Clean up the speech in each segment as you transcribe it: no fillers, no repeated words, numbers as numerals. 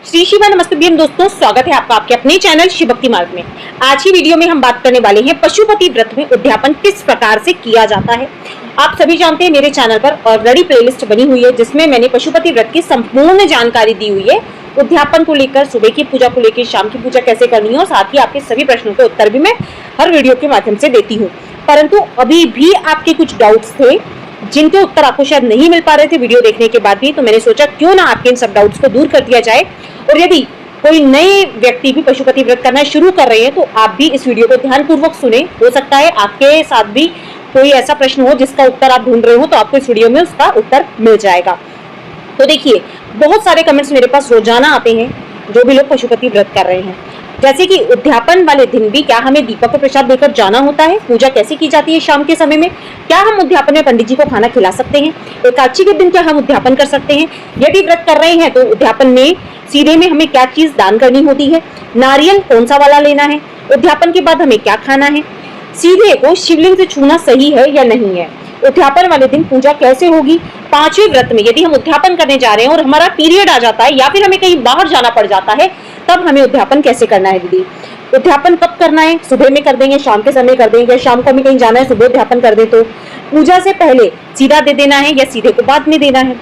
श्री शिवा नमस्ते भीम दोस्तों, स्वागत है आपका आपके अपने चैनल शिव भक्ति मार्ग में। आज की वीडियो में हम बात करने वाले हैं पशुपति व्रत में उद्यापन किस प्रकार से किया जाता है। आप सभी जानते हैं मेरे चैनल पर ऑलरेडी प्लेलिस्ट बनी हुई है जिसमें मैंने पशुपति व्रत की संपूर्ण जानकारी दी हुई है। उद्यापन को लेकर, सुबह की पूजा को लेकर, शाम की पूजा कैसे करनी है और साथ ही आपके सभी प्रश्नों के उत्तर भी मैं हर वीडियो के माध्यम से देती हूँ। परंतु अभी भी आपके कुछ डाउट्स थे जिनके उत्तर आपको शायद नहीं मिल पा रहे थे वीडियो देखने के बाद भी, तो मैंने सोचा क्यों ना आपके इन सब डाउट्स को दूर कर दिया जाए। और यदि कोई नए व्यक्ति भी पशुपति व्रत करना शुरू कर रहे हैं तो आप भी इस वीडियो को ध्यानपूर्वक सुने। हो सकता है आपके साथ भी कोई ऐसा प्रश्न हो जिसका उत्तर आप ढूंढ रहे हो, तो आपको इस वीडियो में उसका उत्तर मिल जाएगा। तो देखिए, बहुत सारे कमेंट्स मेरे पास रोजाना आते हैं जो भी लोग पशुपति व्रत कर रहे हैं, जैसे कि उद्यापन वाले दिन भी क्या हमें दीपक को प्रसाद देकर जाना होता है, पूजा कैसे की जाती है शाम के समय में, क्या हम उद्यापन में पंडित जी को खाना खिला सकते हैं, एकादशी के दिन क्या हम उद्यापन कर सकते हैं, यदि व्रत कर रहे हैं तो उद्यापन में सीधे में हमें क्या चीज दान करनी होती है, नारियल कौन सा वाला लेना है, उद्यापन के बाद हमें क्या खाना है, सीधे को शिवलिंग से छूना सही है या नहीं है, उद्यापन वाले दिन पूजा कैसे होगी, पांचवें व्रत में यदि हम उद्यापन करने जा रहे हैं और हमारा पीरियड आ जाता है या फिर हमें कहीं बाहर जाना पड़ जाता है तब हमें उद्यापन कैसे करना है। दीदी, उद्यापन कब करना है, सुबह में कर देंगे, शाम के समय कर देंगे, शाम को हमें कहीं जाना है सुबह उद्यापन कर दे तो पूजा से पहले सीधा दे देना है या सीधे को बाद में देना है।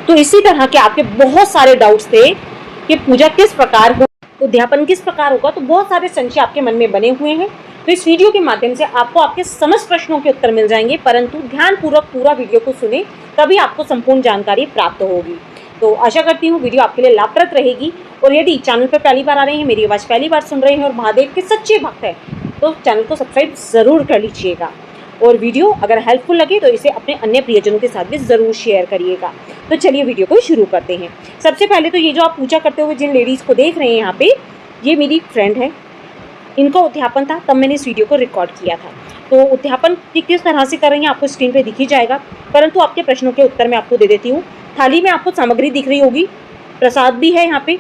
तो इसी तरह के आपके बहुत सारे डाउट्स थे कि पूजा किस प्रकार हो, उद्यापन किस प्रकार होगा, तो बहुत सारे संशय आपके मन में बने हुए हैं। तो इस वीडियो के माध्यम से आपको आपके समस्त प्रश्नों के उत्तर मिल जाएंगे, परंतु ध्यानपूर्वक पूरा वीडियो को सुने तभी आपको संपूर्ण जानकारी प्राप्त होगी। तो आशा करती हूँ वीडियो आपके लिए लाभप्रद रहेगी। और यदि चैनल पर पहली बार आ रहे हैं, मेरी आवाज़ पहली बार सुन रहे हैं और महादेव के सच्चे भक्त हैं, तो चैनल को सब्सक्राइब जरूर कर लीजिएगा। और वीडियो अगर हेल्पफुल लगे तो इसे अपने अन्य प्रियजनों के साथ भी ज़रूर शेयर करिएगा। तो चलिए वीडियो को शुरू करते हैं। सबसे पहले तो ये जो आप पूजा करते हुए जिन लेडीज़ को देख रहे हैं यहाँ पे, ये मेरी फ्रेंड है, इनका उद्यापन था तब मैंने इस वीडियो को रिकॉर्ड किया था। तो उद्यापन किस तरह से कर रही हैं आपको स्क्रीन पे दिख ही जाएगा, परंतु आपके प्रश्नों के उत्तर मैं आपको दे देती हूँ। थाली में आपको सामग्री दिख रही होगी, प्रसाद भी है यहाँ पे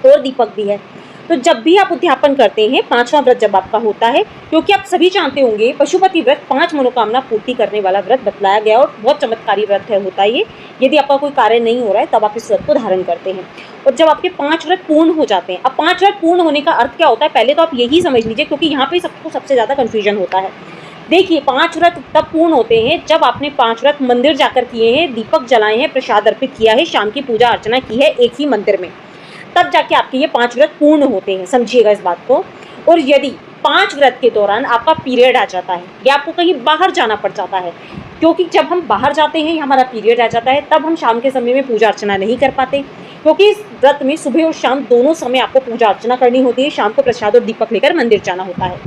और दीपक भी है। तो जब भी आप उद्यापन करते हैं, पांचवा व्रत जब आपका होता है, क्योंकि आप सभी जानते होंगे पशुपति व्रत 5 मनोकामना पूर्ति करने वाला व्रत बतलाया गया और बहुत चमत्कारी व्रत है होता है ये। यदि आपका कोई कार्य नहीं हो रहा है तब आप इस व्रत को धारण करते हैं और जब आपके 5 व्रत पूर्ण हो जाते हैं। अब 5 व्रत पूर्ण होने का अर्थ क्या होता है, पहले तो आप यही समझ लीजिए, क्योंकि यहाँ पे सबको सबसे ज़्यादा कन्फ्यूजन होता है। देखिए, 5 व्रत तब पूर्ण होते हैं जब आपने 5 व्रत मंदिर जाकर किए हैं, दीपक जलाए हैं, प्रसाद अर्पित किया है, शाम की पूजा अर्चना की है एक ही मंदिर में, तब जाके आपके ये 5 व्रत पूर्ण होते हैं, समझिएगा इस बात को। और यदि 5 व्रत के दौरान आपका पीरियड आ जाता है या आपको कहीं बाहर जाना पड़ जाता है, क्योंकि जब हम बाहर जाते हैं या हमारा पीरियड आ जाता है तब हम शाम के समय में पूजा अर्चना नहीं कर पाते, क्योंकि इस व्रत में सुबह और शाम दोनों समय आपको पूजा अर्चना करनी होती है। शाम को प्रसाद और दीपक लेकर मंदिर जाना होता है।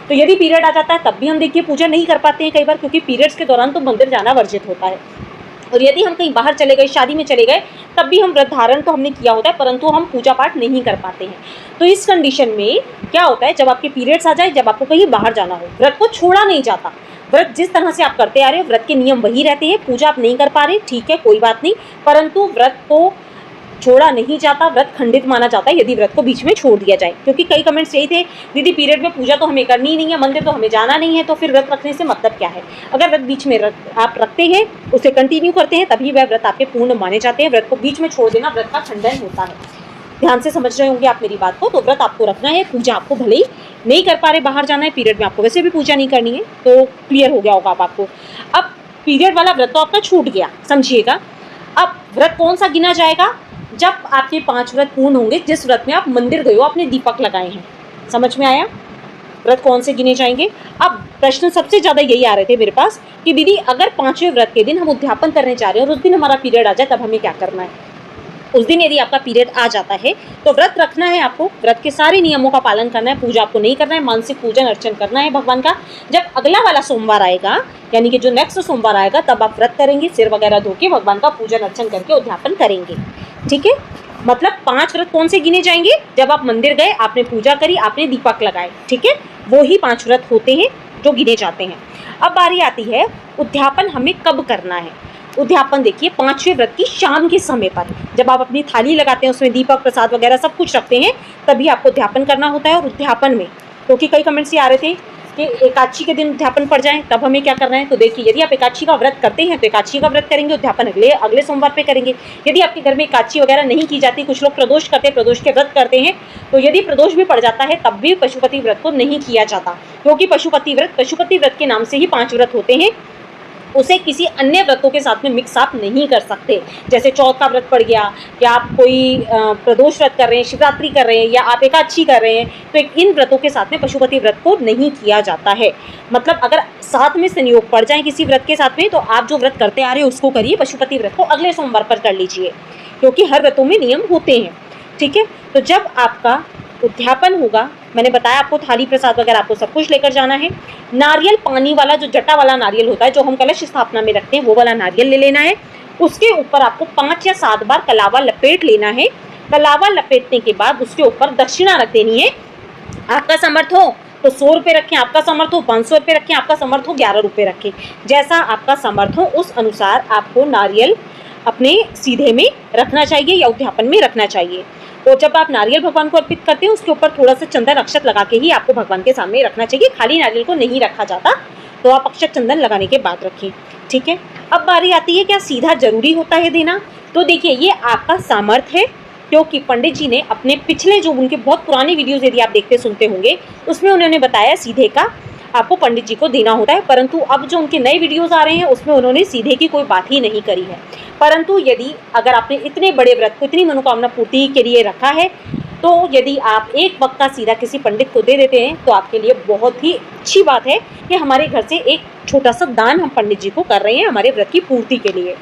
तो यदि पीरियड आ जाता है तब भी हम देखिए पूजा नहीं कर पाते हैं कई बार, क्योंकि पीरियड्स के दौरान तो मंदिर जाना वर्जित होता है। और यदि हम कहीं बाहर चले गए, शादी में चले गए, तब भी हम व्रत धारण तो हमने किया होता है परंतु हम पूजा पाठ नहीं कर पाते हैं। तो इस कंडीशन में क्या होता है, जब आपके पीरियड्स आ जाए, जब आपको कहीं बाहर जाना हो, व्रत को छोड़ा नहीं जाता। व्रत जिस तरह से आप करते आ रहे हो, व्रत के नियम वही रहते हैं। पूजा आप नहीं कर पा रहे, ठीक है, कोई बात नहीं, परंतु व्रत को छोड़ा नहीं जाता, व्रत खंडित माना जाता है यदि व्रत को बीच में छोड़ दिया जाए। क्योंकि कई कमेंट्स यही थे, दीदी पीरियड में पूजा तो हमें करनी ही नहीं है, मंदिर तो हमें जाना नहीं है, तो फिर व्रत रखने से मतलब क्या है। अगर व्रत बीच में आप रखते हैं, उसे कंटिन्यू करते हैं, तभी वह व्रत आपके पूर्ण माने जाते हैं। व्रत को बीच में छोड़ देना व्रत का खंडन होता है। ध्यान से समझ रहे होंगे आप मेरी बात को। तो व्रत आपको रखना है, पूजा आपको भले ही नहीं कर पा रहे, बाहर जाना है, पीरियड में आपको वैसे भी पूजा नहीं करनी है, तो क्लियर हो गया होगा आपको। अब पीरियड वाला व्रत तो आपका छूट गया, समझिएगा। अब व्रत कौन सा गिना जाएगा, जब आपके 5 व्रत पूर्ण होंगे, जिस व्रत में आप मंदिर गए हो, आपने दीपक लगाए हैं। समझ में आया, व्रत कौन से गिने जाएंगे। अब प्रश्न सबसे ज़्यादा यही आ रहे थे मेरे पास कि दीदी अगर 5वें व्रत के दिन हम उद्यापन करने जा रहे हैं और उस दिन हमारा पीरियड आ जाए तब हमें क्या करना है। उस दिन यदि आपका पीरियड आ जाता है तो व्रत रखना है आपको, व्रत के सारे नियमों का पालन करना है, पूजा आपको नहीं करना है, मानसिक पूजन अर्चन करना है भगवान का। जब अगला वाला सोमवार आएगा, यानी कि जो नेक्स्ट सोमवार आएगा, तब आप व्रत करेंगे, सिर वगैरह धो के भगवान का पूजन अर्चन करके उद्यापन करेंगे। ठीक है, मतलब 5 व्रत कौन से गिने जाएंगे, जब आप मंदिर गए, आपने पूजा करी, आपने दीपक लगाए, ठीक है, वो ही 5 व्रत होते हैं जो गिने जाते हैं। अब बारी आती है उद्यापन हमें कब करना है। उद्यापन देखिए 5वें व्रत की शाम के समय पर, जब आप अपनी थाली लगाते हैं, उसमें दीपक प्रसाद वगैरह सब कुछ रखते हैं, तभी आपको उद्यापन करना होता है। और उद्यापन में क्योंकि कई कमेंट्स ये आ रहे थे आपके एकादशी के दिन उद्यापन पड़ जाए तब हमें क्या करना है। तो देखिए, यदि आप एकादशी का व्रत करते हैं तो एकादशी का व्रत करेंगे, उद्यापन अगले सोमवार पे करेंगे। यदि आपके घर में एकादशी वगैरह नहीं की जाती, कुछ लोग प्रदोष करते हैं, प्रदोष के व्रत करते हैं, तो यदि प्रदोष भी पड़ जाता है तब भी पशुपति व्रत को नहीं किया जाता, क्योंकि पशुपति व्रत के नाम से ही 5 व्रत होते हैं, उसे किसी अन्य व्रतों के साथ में मिक्स आप नहीं कर सकते। जैसे चौथ का व्रत पड़ गया, या आप कोई प्रदोष व्रत कर रहे हैं, शिवरात्रि कर रहे हैं, या आप एकादशी कर रहे हैं, तो इन व्रतों के साथ में पशुपति व्रत को नहीं किया जाता है। मतलब अगर साथ में संयोग पड़ जाए किसी व्रत के साथ में, तो आप जो व्रत करते आ रहे हैं उसको करिए, पशुपति व्रत को अगले सोमवार पर कर लीजिए, क्योंकि हर व्रतों में नियम होते हैं। ठीक है, तो जब आपका उद्यापन होगा, मैंने बताया आपको थाली प्रसाद वगैरह आपको सब कुछ लेकर जाना है। नारियल पानी वाला, जो जटा वाला नारियल होता है, जो हम कलश स्थापना में रखते हैं, वो वाला नारियल ले लेना है। उसके ऊपर आपको 5 या 7 बार कलावा लपेट लेना है। कलावा लपेटने के बाद उसके ऊपर दक्षिणा रख देनी है। आपका समर्थ हो तो 100 रुपये रखें, आपका समर्थ हो 500 रुपये रखें, आपका समर्थ हो 11 रुपये रखें, जैसा आपका समर्थ हो उस अनुसार आपको नारियल अपने सीधे में रखना चाहिए या उद्यापन में रखना चाहिए। और जब आप नारियल भगवान को अर्पित करते हैं, उसके ऊपर थोड़ा सा चंदन अक्षत लगा के ही आपको भगवान के सामने रखना चाहिए। खाली नारियल को नहीं रखा जाता, तो आप अक्षत चंदन लगाने के बाद रखें। ठीक है, अब बारी आती है क्या सीधा जरूरी होता है देना। तो देखिए, ये आपका सामर्थ्य है, क्योंकि पंडित जी ने अपने पिछले जो उनके बहुत पुरानी वीडियोज़ यदि आप देखते सुनते होंगे, उसमें उन्होंने बताया सीधे का आपको पंडित जी को देना होता है। परंतु अब जो उनके नए वीडियोज़ आ रहे हैं उसमें उन्होंने सीधे की कोई बात ही नहीं करी है। परंतु यदि अगर आपने इतने बड़े व्रत को इतनी मनोकामना पूर्ति के लिए रखा है, तो यदि आप एक वक्त का सीधा किसी पंडित को दे देते हैं तो आपके लिए बहुत ही अच्छी बात है कि हमारे घर से एक छोटा सा दान हम पंडित जी को कर रहे हैं हमारे व्रत की पूर्ति के लिए।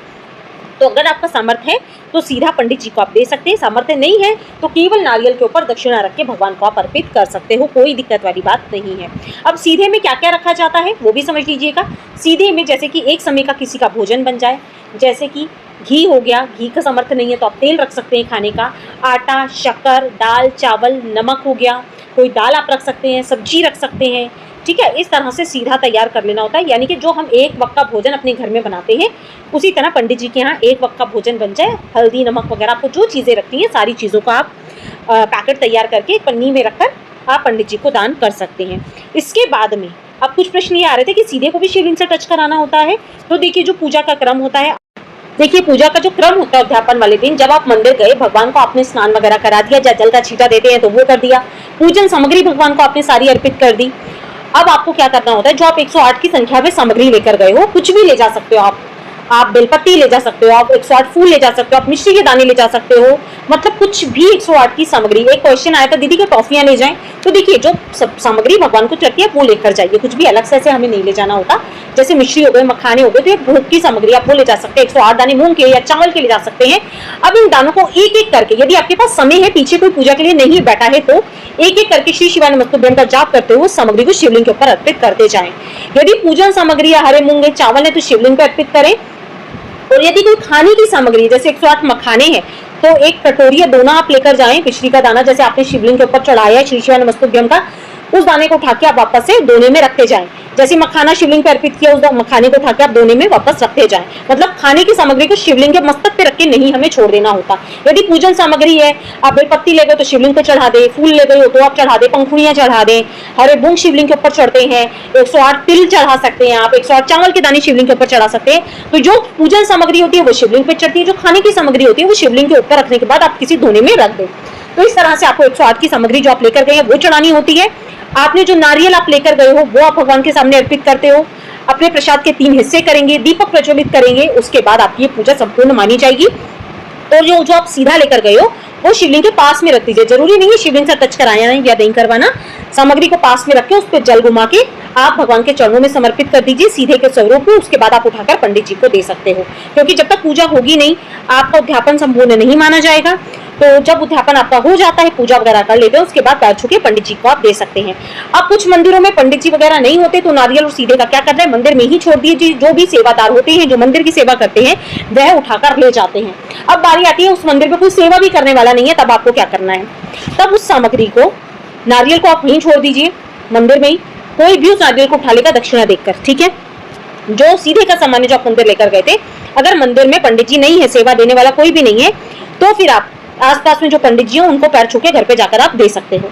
तो अगर आपका सामर्थ्य है तो सीधा पंडित जी को आप दे सकते हैं, सामर्थ्य नहीं है तो केवल नारियल के ऊपर दक्षिणा रख के भगवान को आप अर्पित कर सकते हो, कोई दिक्कत वाली बात नहीं है। अब सीधे में क्या क्या रखा जाता है वो भी समझ लीजिएगा। सीधे में जैसे कि एक समय का किसी का भोजन बन जाए, जैसे कि घी हो गया, घी का सामर्थ्य नहीं है तो आप तेल रख सकते हैं खाने का, आटा, शक्कर, दाल, चावल, नमक हो गया, कोई दाल आप रख सकते हैं, सब्जी रख सकते हैं। ठीक है, इस तरह से सीधा तैयार कर लेना होता है, यानी कि जो हम एक वक्त का भोजन अपने घर में बनाते हैं उसी तरह पंडित जी के यहाँ एक वक्त का भोजन बन जाए। हल्दी, नमक वगैरह आपको जो चीज़ें रखती हैं सारी चीज़ों का आप पैकेट तैयार करके पन्नी में रखकर आप पंडित जी को दान कर सकते हैं। इसके बाद में अब कुछ प्रश्न ये आ रहे थे कि सीधे को भी शिवलिंग से टच कराना होता है। तो देखिए, जो पूजा का क्रम होता है, देखिए पूजा का जो क्रम होता है उद्यापन वाले दिन, जब आप मंदिर गए, भगवान को आपने स्नान वगैरह करा दिया, जल का छींटा देते हैं तो वो कर दिया, पूजन सामग्री भगवान को आपने सारी अर्पित कर दी। अब आपको क्या करना होता है, जो आप 108 की संख्या में सामग्री लेकर गए हो, कुछ भी ले जा सकते हो आप बेलपत्ती ले जा सकते हो, आप 108 फूल ले जा सकते हो, आप मिश्री के दाने ले जा सकते हो, मतलब कुछ भी 108 की सामग्री। एक क्वेश्चन आया था दीदी के टॉफियां ले जाएं, तो देखिए जो सब सामग्री भगवान को चढ़ती है वो लेकर जाइए, कुछ भी अलग से ऐसे हमें नहीं ले जाना होता। जैसे मिश्री हो गए, मखाने हो गए, तो ये भोग की सामग्री आप वो ले जा सकते हैं, 108 दाने मूंग के या चावल के ले जा सकते हैं। अब इन दानों को एक एक करके, यदि आपके पास समय है, पीछे कोई पूजा के लिए नहीं बैठा है, तो एक एक करके श्री शिवाय नमस्तुभ्यं का जाप करते हुए सामग्री को शिवलिंग के ऊपर अर्पित करते जाएं। यदि पूजन सामग्री या हरे मूंग चावल है तो शिवलिंग पर अर्पित करें, और यदि कोई खाने की सामग्री जैसे 108 मखाने हैं तो एक कटोरी या दोना आप लेकर जाएं, मिश्री का दाना जैसे आपने शिवलिंग के ऊपर चढ़ाया है श्री शिवाय नमस्तुभ्यं का, उस दाने को उठा के आप वापस से दोने में रखते जाएं। जैसे मखाना शिवलिंग पे अर्पित किया, उस मखाने को उठा के आप दोने में वापस रखते जाएं। मतलब खाने की सामग्री को शिवलिंग के मस्तक पे रख के नहीं हमें छोड़ देना होता। यदि पूजन सामग्री है, आप बेलपत्ती ले गए तो शिवलिंग पे चढ़ा दे, फूल ले गए हो तो आप चढ़ा दे, पंखुड़ियां चढ़ा दें, हरे मूंग शिवलिंग के ऊपर चढ़ते हैं, 108 तिल चढ़ा सकते हैं आप, 108 चावल के दाने शिवलिंग के ऊपर चढ़ा सकते हैं। तो जो पूजन सामग्री होती है वो शिवलिंग पे चढ़ती है, जो खाने की सामग्री होती है वो शिवलिंग के ऊपर रखने के बाद आप किसी धोने में रख दें। तो इस तरह से आपको 108 की सामग्री जो आप लेकर गए हैं वो चढ़ानी होती है। आपने जो नारियल आप लेकर गए हो वो आप भगवान के सामने अर्पित करते हो। अपने प्रसाद के 3 हिस्से करेंगे, दीपक प्रज्वलित करेंगे, उसके बाद आपकी ये पूजा संपूर्ण मानी जाएगी। और जो आप सीधा लेकर गए हो वो शिवलिंग के पास में रख दीजिए। जरूरी नहीं है शिवलिंग से टच कराना या नहीं करवाना, सामग्री को पास में रख के उस पर जल घुमा के आप भगवान के चरणों में समर्पित कर दीजिए सीधे के स्वरूप में। उसके बाद आप उठाकर पंडित जी को दे सकते हो, क्योंकि जब तक पूजा होगी नहीं आपका उद्यापन संपूर्ण नहीं माना जाएगा। तो जब उद्यापन आपका हो जाता है, पूजा वगैरह कर लेते हैं, उसके बाद पैर छू के पंडित जी को आप दे सकते हैं। अब कुछ मंदिरों में पंडित जी वगैरह नहीं होते तो नारियल और सीधे का क्या करना है, मंदिर में ही छोड़ दिए। जो भी सेवादार होते हैं, जो मंदिर की सेवा करते हैं, वह उठाकर ले जाते हैं। अब बारी आती है उस मंदिर में कोई सेवा भी करने वाला नहीं है, तब आपको क्या करना है, तब उस सामग्री को, नारियल को आप वहीं छोड़ दीजिए मंदिर में ही, कोई भी उस नारियल को उठा लेगा दक्षिणा देकर। ठीक है, जो सीधे का सामान जो आप मंदिर लेकर गए थे, अगर मंदिर में पंडित जी नहीं है, सेवा देने वाला कोई भी नहीं है, तो फिर आप आसपास में जो पंडित जी हो उनको पैर छू के घर पे जाकर आप दे सकते हो।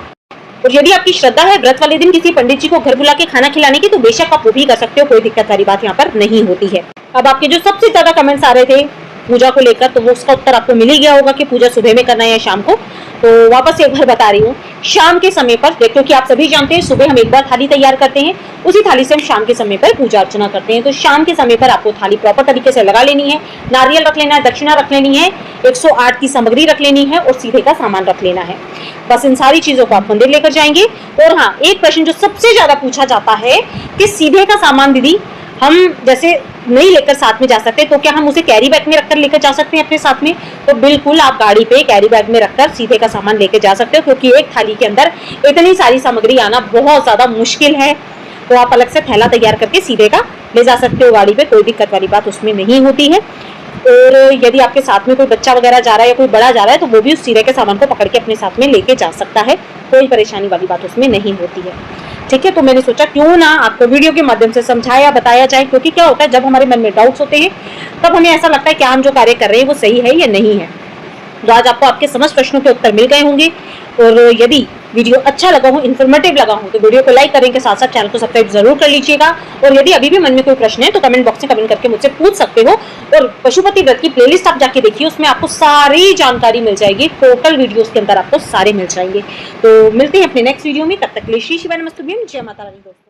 और यदि आपकी श्रद्धा है व्रत वाले दिन किसी पंडित जी को घर बुला के खाना खिलाने की, तो बेशक आप वो भी कर सकते हो, कोई दिक्कत वाली बात यहाँ पर नहीं होती है। अब आपके जो सबसे ज्यादा कमेंट्स आ रहे थे पूजा को लेकर, तो वो उसका उत्तर आपको मिल ही गया होगा कि पूजा सुबह में करना है या शाम को। तो वापस एक बार बता रही हूँ, शाम के समय पर, क्योंकि आप सभी जानते हैं सुबह हम एक बार थाली तैयार करते हैं, उसी थाली से हम शाम के समय पर पूजा अर्चना करते हैं। तो शाम के समय पर आपको थाली प्रॉपर तरीके से लगा लेनी है, नारियल रख लेना है, दक्षिणा रख लेनी है, 108 की सामग्री रख लेनी है और सीधे का सामान रख लेना है। बस इन सारी चीजों को आप मंदिर लेकर जाएंगे। और हाँ, एक प्रश्न जो सबसे ज्यादा पूछा जाता है कि सीधे का सामान दीदी हम जैसे नहीं लेकर साथ में जा सकते, तो क्या हम उसे कैरी बैग में रखकर लेकर जा सकते हैं अपने साथ में? तो बिल्कुल आप गाड़ी पे कैरी बैग में रखकर सीधे का सामान लेकर जा सकते हो, क्योंकि एक थाली के अंदर इतनी सारी सामग्री आना बहुत ज्यादा मुश्किल है। तो आप अलग से थैला तैयार करके सीधे का ले जा सकते हो गाड़ी पे, कोई दिक्कत वाली बात उसमें नहीं होती है। और यदि आपके साथ में कोई बच्चा वगैरह जा रहा है या कोई बड़ा जा रहा है, तो वो भी उस सीधे के सामान को पकड़ के अपने साथ में लेके जा सकता है, कोई परेशानी वाली बात उसमें नहीं होती है। ठीक है, तो मैंने सोचा क्यों ना आपको वीडियो के माध्यम से समझाया बताया जाए, क्योंकि क्या होता है जब हमारे मन में डाउट्स होते हैं तब हमें ऐसा लगता है क्या हम जो कार्य कर रहे हैं वो सही है या नहीं है। तो आज आपको आपके समस्त प्रश्नों के उत्तर मिल गए होंगे। और यदि वीडियो अच्छा लगा हो, इन्फॉर्मेटिव लगा हो, तो वीडियो को लाइक करें के साथ साथ चैनल को सब्सक्राइब जरूर कर लीजिएगा। और यदि अभी भी मन में कोई प्रश्न है तो कमेंट बॉक्स में कमेंट करके मुझसे पूछ सकते हो। और पशुपति व्रत की प्लेलिस्ट आप जाके देखिए, उसमें आपको सारी जानकारी मिल जाएगी, टोटल वीडियोस के अंदर आपको सारे मिल जाएंगे। तो मिलते हैं अपने नेक्स्ट वीडियो में, तब तक के लिए श्री शिवाय नमस्तुभ्यं, जय माता रानी।